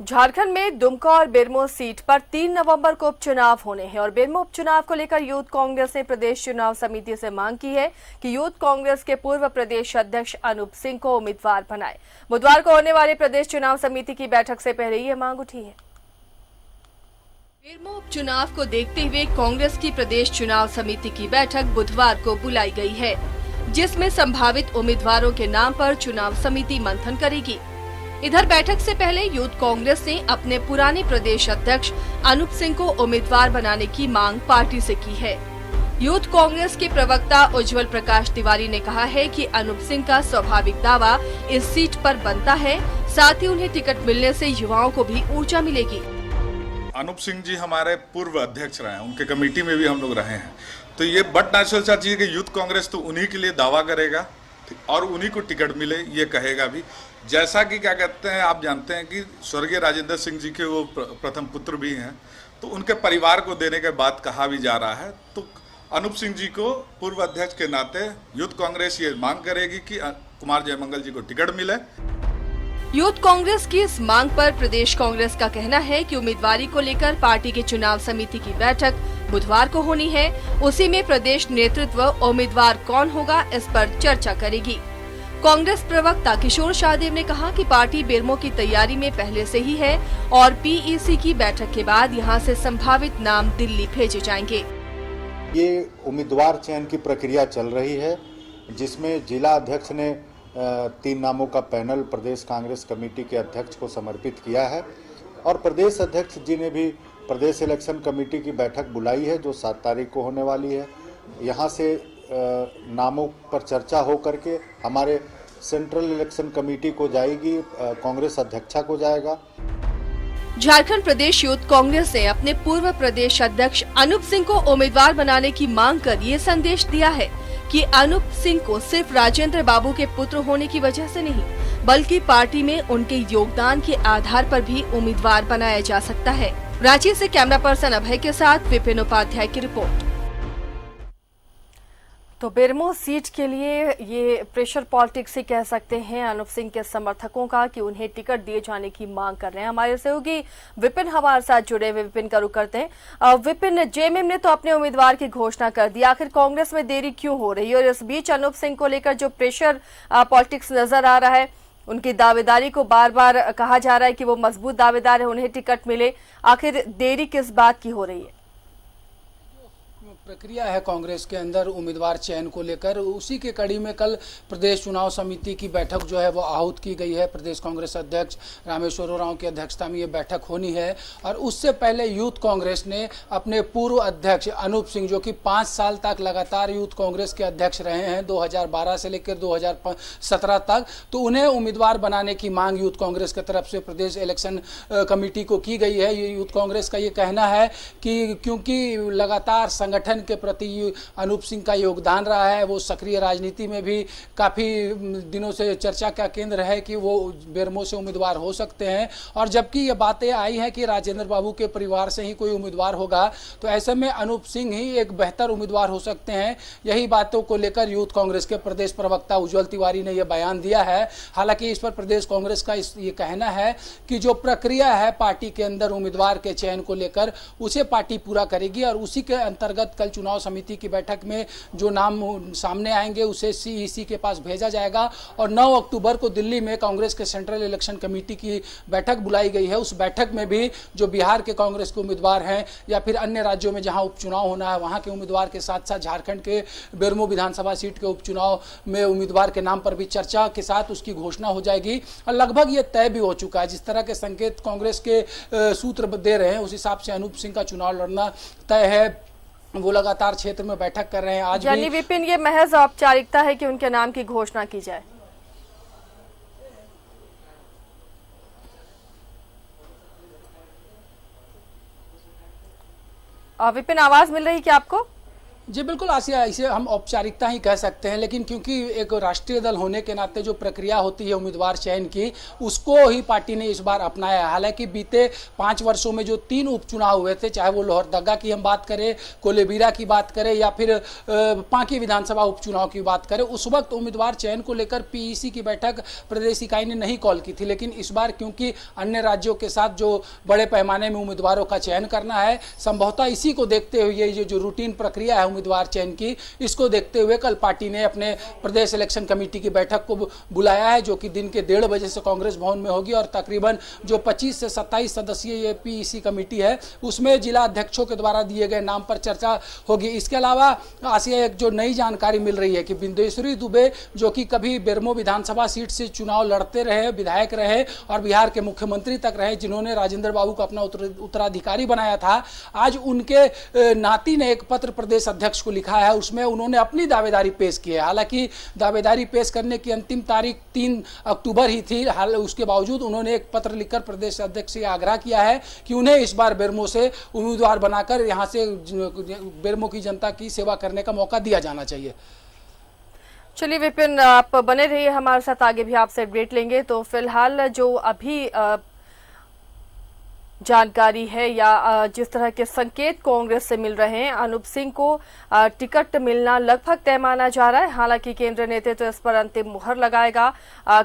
झारखंड में दुमका और बेरमो सीट पर 3 नवंबर को उपचुनाव होने हैं और बेरमो उपचुनाव को लेकर यूथ कांग्रेस ने प्रदेश चुनाव समिति से मांग की है कि यूथ कांग्रेस के पूर्व प्रदेश अध्यक्ष अनूप सिंह को उम्मीदवार बनाए। बुधवार को होने वाली प्रदेश चुनाव समिति की बैठक से पहले ये मांग उठी है। बेरमो उपचुनाव को देखते हुए कांग्रेस की प्रदेश चुनाव समिति की बैठक बुधवार को बुलाई गई है, जिसमें संभावित उम्मीदवारों के नाम पर चुनाव समिति मंथन करेगी। इधर बैठक से पहले यूथ कांग्रेस ने अपने पुराने प्रदेश अध्यक्ष अनूप सिंह को उम्मीदवार बनाने की मांग पार्टी से की है। यूथ कांग्रेस के प्रवक्ता उज्जवल प्रकाश तिवारी ने कहा है कि अनूप सिंह का स्वाभाविक दावा इस सीट पर बनता है, साथ ही उन्हें टिकट मिलने से युवाओं को भी ऊर्जा मिलेगी। अनूप सिंह जी हमारे पूर्व अध्यक्ष रहे हैं, उनके कमेटी में भी हम लोग रहे हैं, तो ये बट नेचुरल सा चीज कि यूथ कांग्रेस तो उन्हीं के लिए दावा करेगा और उन्हीं को टिकट मिले ये कहेगा भी। जैसा कि क्या कहते हैं, आप जानते हैं कि स्वर्गीय राजेंद्र सिंह जी के वो प्रथम पुत्र भी हैं, तो उनके परिवार को देने के बाद कहा भी जा रहा है। तो अनूप सिंह जी को पूर्व अध्यक्ष के नाते यूथ कांग्रेस ये मांग करेगी कि कुमार जयमंगल जी को टिकट मिले। यूथ कांग्रेस की इस मांग पर प्रदेश कांग्रेस का कहना है कि उम्मीदवारी को लेकर पार्टी की चुनाव समिति की बैठक बुधवार को होनी है। उसी में प्रदेश नेतृत्व उम्मीदवार कौन होगा इस पर चर्चा करेगी। कांग्रेस प्रवक्ता किशोर शाहदेव ने कहा कि पार्टी बेरमो की तैयारी में पहले से ही है और पीईसी की बैठक के बाद यहां से संभावित नाम दिल्ली भेजे जाएंगे। ये उम्मीदवार चयन की प्रक्रिया चल रही है, जिसमें जिला अध्यक्ष ने 3 नामों का पैनल प्रदेश कांग्रेस कमेटी के अध्यक्ष को समर्पित किया है और प्रदेश अध्यक्ष जी ने भी प्रदेश इलेक्शन कमेटी की बैठक बुलाई है, जो 7 तारीख को होने वाली है। यहाँ से नामों पर चर्चा हो करके हमारे सेंट्रल इलेक्शन कमेटी को जाएगी, कांग्रेस अध्यक्षा को जाएगा। झारखंड प्रदेश यूथ कांग्रेस ने अपने पूर्व प्रदेश अध्यक्ष अनूप सिंह को उम्मीदवार बनाने की मांग कर ये संदेश दिया है कि अनूप सिंह को सिर्फ राजेंद्र बाबू के पुत्र होने की वजह से नहीं, बल्कि पार्टी में उनके योगदान के आधार पर भी उम्मीदवार बनाया जा सकता है। रांची से कैमरा पर्सन अभय के साथ विपिन उपाध्याय की रिपोर्ट। तो बेरमो सीट के लिए ये प्रेशर पॉलिटिक्स ही कह सकते हैं अनूप सिंह के समर्थकों का कि उन्हें टिकट दिए जाने की मांग कर रहे हैं। हमारे सहयोगी विपिन हमारे साथ जुड़े हुए। विपिन का रुख करते हैं। विपिन, जेएमएम ने तो अपने उम्मीदवार की घोषणा कर दी, आखिर कांग्रेस में देरी क्यों हो रही है? और इस बीच अनूप सिंह को लेकर जो प्रेशर पॉलिटिक्स नजर आ रहा है, उनकी दावेदारी को बार बार कहा जा रहा है कि वो मजबूत दावेदार है, उन्हें टिकट मिले, आखिर देरी किस बात की हो रही है? प्रक्रिया है कांग्रेस के अंदर उम्मीदवार चयन को लेकर, उसी के कड़ी में कल प्रदेश चुनाव समिति की बैठक जो है वो आहूत की गई है। प्रदेश कांग्रेस अध्यक्ष रामेश्वर उरांव की अध्यक्षता में ये बैठक होनी है और उससे पहले यूथ कांग्रेस ने अपने पूर्व अध्यक्ष अनूप सिंह, जो कि 5 साल तक लगातार यूथ कांग्रेस के अध्यक्ष रहे हैं 2012 से लेकर 2017 तक, तो उन्हें उम्मीदवार बनाने की मांग यूथ कांग्रेस की तरफ से प्रदेश इलेक्शन कमेटी को की गई है। यूथ कांग्रेस का ये कहना है कि क्योंकि लगातार संगठन के प्रति अनूप सिंह का योगदान रहा है, वो सक्रिय राजनीति में भी काफ़ी दिनों से चर्चा का केंद्र है कि वो बेरमो से उम्मीदवार हो सकते हैं। और जबकि ये बातें आई हैं कि राजेंद्र बाबू के परिवार से ही कोई उम्मीदवार होगा, तो ऐसे में अनूप सिंह ही एक बेहतर उम्मीदवार हो सकते हैं। यही बातों को लेकर यूथ कांग्रेस के प्रदेश प्रवक्ता उज्जवल तिवारी ने यह बयान दिया है। हालांकि इस पर प्रदेश कांग्रेस का ये कहना है कि जो प्रक्रिया है पार्टी के अंदर उम्मीदवार के चयन को लेकर, उसे पार्टी पूरा करेगी और उसी के अंतर्गत कल चुनाव समिति की बैठक में जो नाम सामने आएंगे उसे सीईसी के पास भेजा जाएगा और 9 अक्टूबर को दिल्ली में कांग्रेस के सेंट्रल इलेक्शन कमेटी की बैठक बुलाई गई है। उस बैठक में भी जो बिहार के कांग्रेस के उम्मीदवार हैं या फिर अन्य राज्यों में जहां उपचुनाव होना है वहां के उम्मीदवार के साथ साथ झारखंड के बेरमो विधानसभा सीट के उपचुनाव में उम्मीदवार के नाम पर भी चर्चा के साथ उसकी घोषणा हो जाएगी और लगभग ये तय भी हो चुका है। जिस तरह के संकेत कांग्रेस के सूत्र दे रहे हैं उस हिसाब से अनूप सिंह का चुनाव लड़ना तय है। वो लगातार क्षेत्र में बैठक कर रहे हैं। आज भी विपिन, ये महज औपचारिकता है कि उनके नाम की घोषणा की जाए? विपिन, आवाज मिल रही क्या आपको? जी बिल्कुल आसिया, इसे हम औपचारिकता ही कह सकते हैं, लेकिन क्योंकि एक राष्ट्रीय दल होने के नाते जो प्रक्रिया होती है उम्मीदवार चयन की, उसको ही पार्टी ने इस बार अपनाया। हालांकि बीते 5 वर्षों में जो 3 उपचुनाव हुए थे, चाहे वो लोहरदगा की हम बात करें, कोलेबिरा की बात करें या फिर पांकी विधानसभा उपचुनाव की बात करें, उस वक्त उम्मीदवार चयन को लेकर पीईसी की बैठक प्रदेश इकाई ने नहीं कॉल की थी। लेकिन इस बार क्योंकि अन्य राज्यों के साथ जो बड़े पैमाने में उम्मीदवारों का चयन करना है, संभवतः इसी को देखते हुए ये जो रूटीन प्रक्रिया है उम्मीदवार चयन की, इसको देखते हुए कल पार्टी ने अपने प्रदेश इलेक्शन कमेटी की बैठक को बुलाया है, जो कि दिन के 1:30 बजे से कांग्रेस भवन में होगी। और तकरीबन जो 25 से 27 सदस्यीय ये पीईसी कमेटी है, उसमें जिला अध्यक्षों के द्वारा दिए गए नाम पर चर्चा होगी। इसके अलावा आसिया, एक जो नई जानकारी मिल रही है कि बिंदेश्वरी दुबे, जो कि कभी बेरमो विधानसभा सीट से चुनाव लड़ते रहे, विधायक रहे और बिहार के मुख्यमंत्री तक रहे, जिन्होंने राजेंद्र बाबू को अपना उत्तराधिकारी बनाया था, आज उनके नाती ने एक पत्र प्रदेश अध्यक्ष को लिखा है। उसमें उन्होंने अपनी दावेदारी पेश की है। हालांकि दावेदारी पेश करने की अंतिम तारीख 3 अक्टूबर ही थी, उसके बावजूद उन्होंने एक पत्र लिखकर प्रदेश अध्यक्ष से आग्रह किया है कि उन्हें इस बार बेरमो से उम्मीदवार बनाकर यहां से बेरमो की जनता की सेवा करने का मौका दिया जाना चाहिए। चलिए विपिन, आप बने रहिए हमारे साथ, आगे भी आपसे अपडेट लेंगे। तो फिलहाल जो अभी जानकारी है या जिस तरह के संकेत कांग्रेस से मिल रहे हैं, अनूप सिंह को टिकट मिलना लगभग तय माना जा रहा है। हालांकि केंद्रीय नेतृत्व इस पर अंतिम मुहर लगाएगा।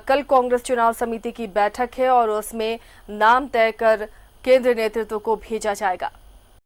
कल कांग्रेस चुनाव समिति की बैठक है और उसमें नाम तय कर केंद्रीय नेतृत्व को भेजा जाएगा।